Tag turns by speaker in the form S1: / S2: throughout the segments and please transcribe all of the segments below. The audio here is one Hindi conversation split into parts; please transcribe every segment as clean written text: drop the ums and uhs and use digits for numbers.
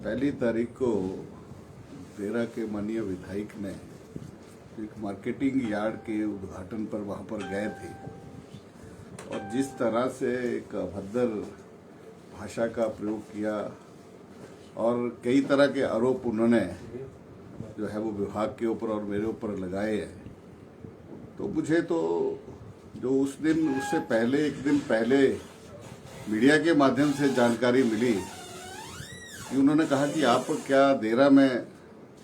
S1: पहली तारीख को देरा के माननीय विधायक ने एक मार्केटिंग यार्ड के उद्घाटन पर वहां पर गए थे और जिस तरह से एक अभद्र भाषा का प्रयोग किया और कई तरह के आरोप उन्होंने जो है वो विभाग के ऊपर और मेरे ऊपर लगाए हैं, तो मुझे तो जो उस दिन उससे पहले एक दिन पहले मीडिया के माध्यम से जानकारी मिली कि उन्होंने कहा कि आप क्या देरा में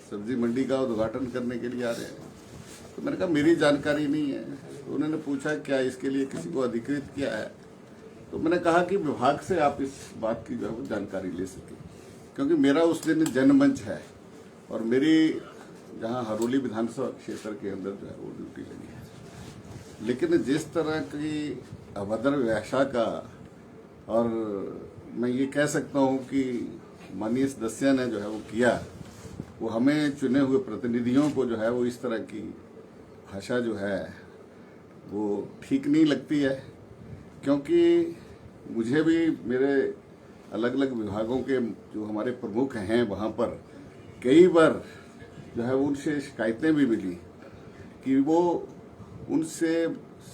S1: सब्जी मंडी का उद्घाटन करने के लिए आ रहे हैं, तो मैंने कहा मेरी जानकारी नहीं है। तो उन्होंने पूछा क्या इसके लिए किसी को अधिकृत किया है, तो मैंने कहा कि विभाग से आप इस बात की जो है वो जानकारी ले सके, क्योंकि मेरा उस दिन जनमंच है और मेरी जहां हरोली विधानसभा क्षेत्र के अंदर जो है वो ड्यूटी लगी है। लेकिन जिस तरह की अभद्र भाषा का, और मैं ये कह सकता हूं कि माननीय सदस्य ने जो है वो किया, वो हमें चुने हुए प्रतिनिधियों को जो है वो इस तरह की भाषा जो है वो ठीक नहीं लगती है। क्योंकि मुझे भी मेरे अलग अलग विभागों के जो हमारे प्रमुख हैं वहाँ पर कई बार जो है उनसे शिकायतें भी मिली कि वो उनसे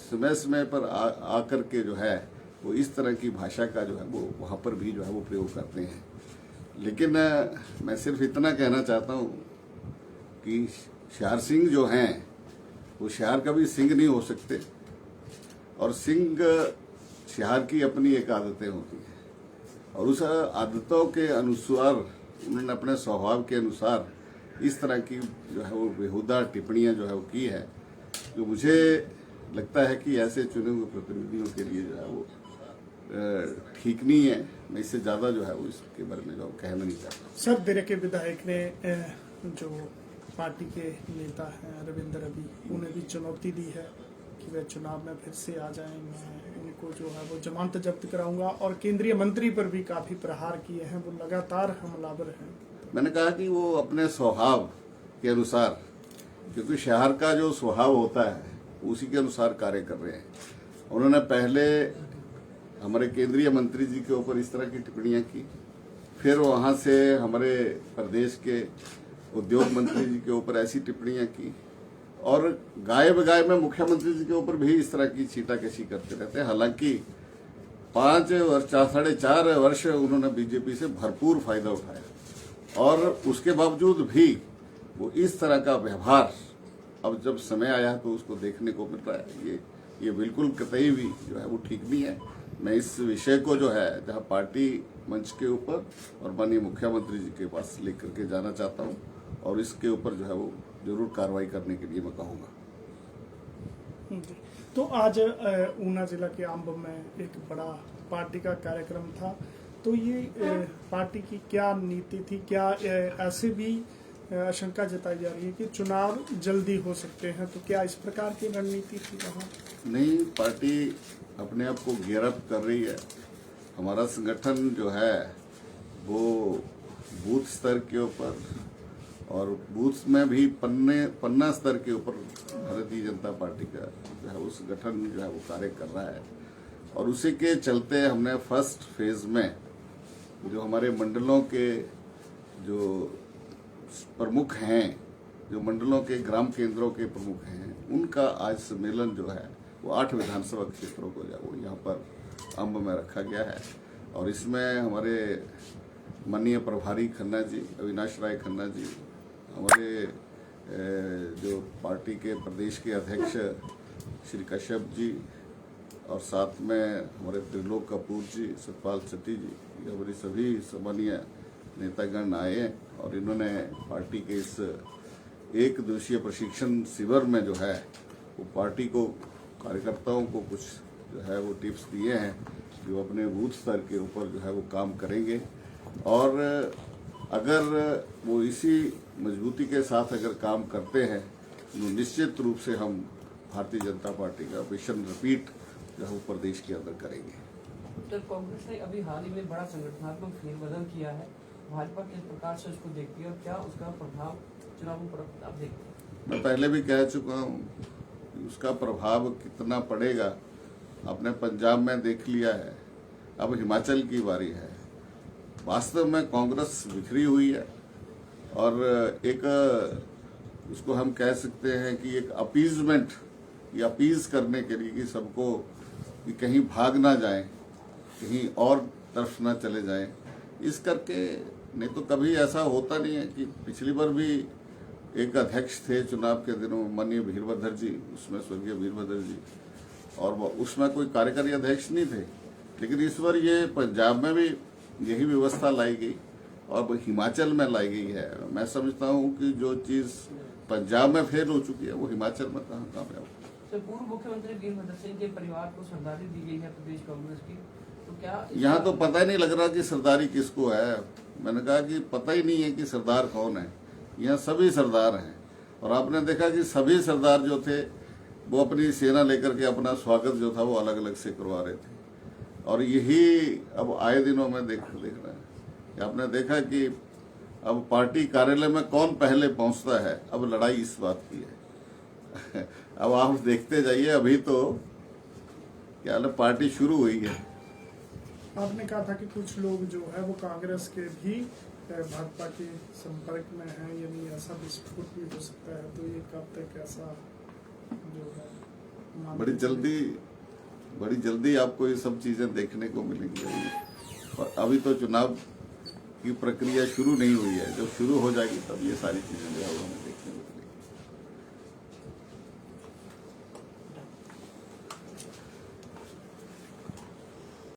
S1: समय समय पर आकर के जो है वो इस तरह की भाषा का जो है वो वहाँ पर भी जो है वो प्रयोग करते हैं। लेकिन मैं सिर्फ इतना कहना चाहता हूँ कि श्यार सिंह जो हैं वो श्यार कभी सिंह नहीं हो सकते, और सिंह श्यार की अपनी एक आदतें होती हैं और उस आदतों के अनुसार उन्होंने अपने स्वभाव के अनुसार इस तरह की जो है वो बेहुदा टिप्पणियां जो है वो की है, जो मुझे लगता है कि ऐसे चुने हुए प्रतिनिधियों के लिए जो है वो ठीक नहीं है। मैं इससे ज्यादा जो है वो इसके बारे में जो कहना नहीं चाहता।
S2: सर, देरा के विधायक ने जो पार्टी के नेता हैं रविंद्र रवि, उन्हें भी चुनौती दी है कि वे चुनाव में फिर से आ जाएंगे, उनको जो है वो जमानत जब्त कराऊंगा, और केंद्रीय मंत्री पर भी काफी प्रहार किए हैं, वो लगातार हमलावर हैं।
S1: मैंने कहा कि वो अपने स्वभाव के अनुसार, क्योंकि शहर का जो स्वभाव होता है उसी के अनुसार कार्य कर रहे हैं। उन्होंने पहले हमारे केंद्रीय मंत्री जी के ऊपर इस तरह की टिप्पणियां की, फिर वहां से हमारे प्रदेश के उद्योग मंत्री जी के ऊपर ऐसी टिप्पणियां की, और गायब में मुख्यमंत्री जी के ऊपर भी इस तरह की छींटाकशी करते रहते हैं। हालांकि 5 वर्ष 4.5 वर्ष उन्होंने बीजेपी से भरपूर फायदा उठाया और उसके बावजूद भी वो इस तरह का व्यवहार अब जब समय आया तो उसको देखने को मिल रहा है। ये बिल्कुल कतई भी जो है वो ठीक नहीं है। मैं इस विषय को जो है जहां पार्टी मंच के ऊपर और माननीय मुख्यमंत्री जी के पास लेकर के जाना चाहता हूं, और इसके ऊपर जो है वो जरूर कार्रवाई करने के लिए मैं कहूंगा।
S2: तो आज ऊना जिला के अंब में एक बड़ा पार्टी का कार्यक्रम था, तो ये पार्टी की क्या नीति थी? क्या ऐसे भी आशंका जताई जा रही है कि चुनाव जल्दी हो सकते हैं, तो क्या इस प्रकार की रणनीति थी वहाँ?
S1: नहीं, पार्टी अपने आप को गियर अप कर रही है। हमारा संगठन जो है वो बूथ स्तर के ऊपर और बूथ में भी पन्ना स्तर के ऊपर भारतीय जनता पार्टी का जो है वो संगठन जो है वो कार्य कर रहा है, और उसी के चलते हमने फर्स्ट फेज में जो हमारे मंडलों के जो प्रमुख हैं, जो मंडलों के ग्राम केंद्रों के प्रमुख हैं, उनका आज सम्मेलन जो है वो 8 विधानसभा क्षेत्रों को वो यहाँ पर अंब में रखा गया है। और इसमें हमारे माननीय प्रभारी खन्ना जी, अविनाश राय खन्ना जी, हमारे जो पार्टी के प्रदेश के अध्यक्ष श्री कश्यप जी, और साथ में हमारे त्रिलोक कपूर जी, सतपाल सती जी, हमारे सभी सम्मानीय नेतागण आए हैं और इन्होंने पार्टी के इस 1 दिवसीय प्रशिक्षण शिविर में जो है वो पार्टी को, कार्यकर्ताओं को कुछ जो है वो टिप्स दिए हैं जो अपने बूथ स्तर के ऊपर जो है वो काम करेंगे, और अगर वो इसी मजबूती के साथ अगर काम करते हैं तो निश्चित रूप से हम भारतीय जनता पार्टी का मिशन रिपीट जो है वो प्रदेश के अंदर करेंगे।
S3: उत्तर कांग्रेस ने अभी हाल ही में बड़ा संगठनात्मक फेरबदल किया है, भाजपा किस प्रकार से उसको देखती है और क्या उसका प्रभाव चुनावों पर आप देखते हैं?
S1: मैं पहले भी कह चुका हूँ, उसका प्रभाव कितना पड़ेगा आपने पंजाब में देख लिया है, अब हिमाचल की बारी है। वास्तव में कांग्रेस बिखरी हुई है और एक उसको हम कह सकते हैं कि एक अपीजमेंट या अपीज करने के लिए कि सबको कि कहीं भाग ना जाए, कहीं और तरफ ना चले जाए, इस करके। नहीं तो कभी ऐसा होता नहीं है कि पिछली बार भी एक अध्यक्ष थे चुनाव के दिनों माननीय वीरभद्र जी, उसमें स्वर्गीय वीरभद्र जी, और उसमें कोई कार्यकारी अध्यक्ष नहीं थे। लेकिन इस बार ये पंजाब में भी यही व्यवस्था लाई गई और हिमाचल में लाई गई है। मैं समझता हूँ कि जो चीज़ पंजाब में फेल हो चुकी है वो हिमाचल में कहाँ कामयाब हो।
S3: तो पूर्व मुख्यमंत्री वीरभद्र सिंह के परिवार को श्रद्धांजलि दी गई है प्रदेश कांग्रेस की, तो क्या
S1: यहाँ तो पता ही नहीं लग रहा कि सरदारी किसको है। मैंने कहा कि पता ही नहीं है कि सरदार कौन है। यहाँ सभी सरदार हैं और आपने देखा कि सभी सरदार जो थे वो अपनी सेना लेकर के अपना स्वागत जो था वो अलग अलग से करवा रहे थे। और यही अब आए दिनों में देख रहे हैं। आपने देखा कि अब पार्टी कार्यालय में कौन पहले पहुंचता है, अब लड़ाई इस बात की है। अब आप देखते जाइए, अभी तो क्या पार्टी शुरू हुई है।
S2: आपने कहा था कि कुछ लोग जो है वो कांग्रेस के भी भाजपा के संपर्क में हैं, यानी ऐसा विस्फोट भी हो सकता है, तो ये कब तक ऐसा जो है
S1: बड़ी जल्दी आपको ये सब चीजें देखने को मिलेंगी। और अभी तो चुनाव की प्रक्रिया शुरू नहीं हुई है, जब शुरू हो जाएगी तब ये सारी चीजें जो है हमें देखने को मिलेंगी।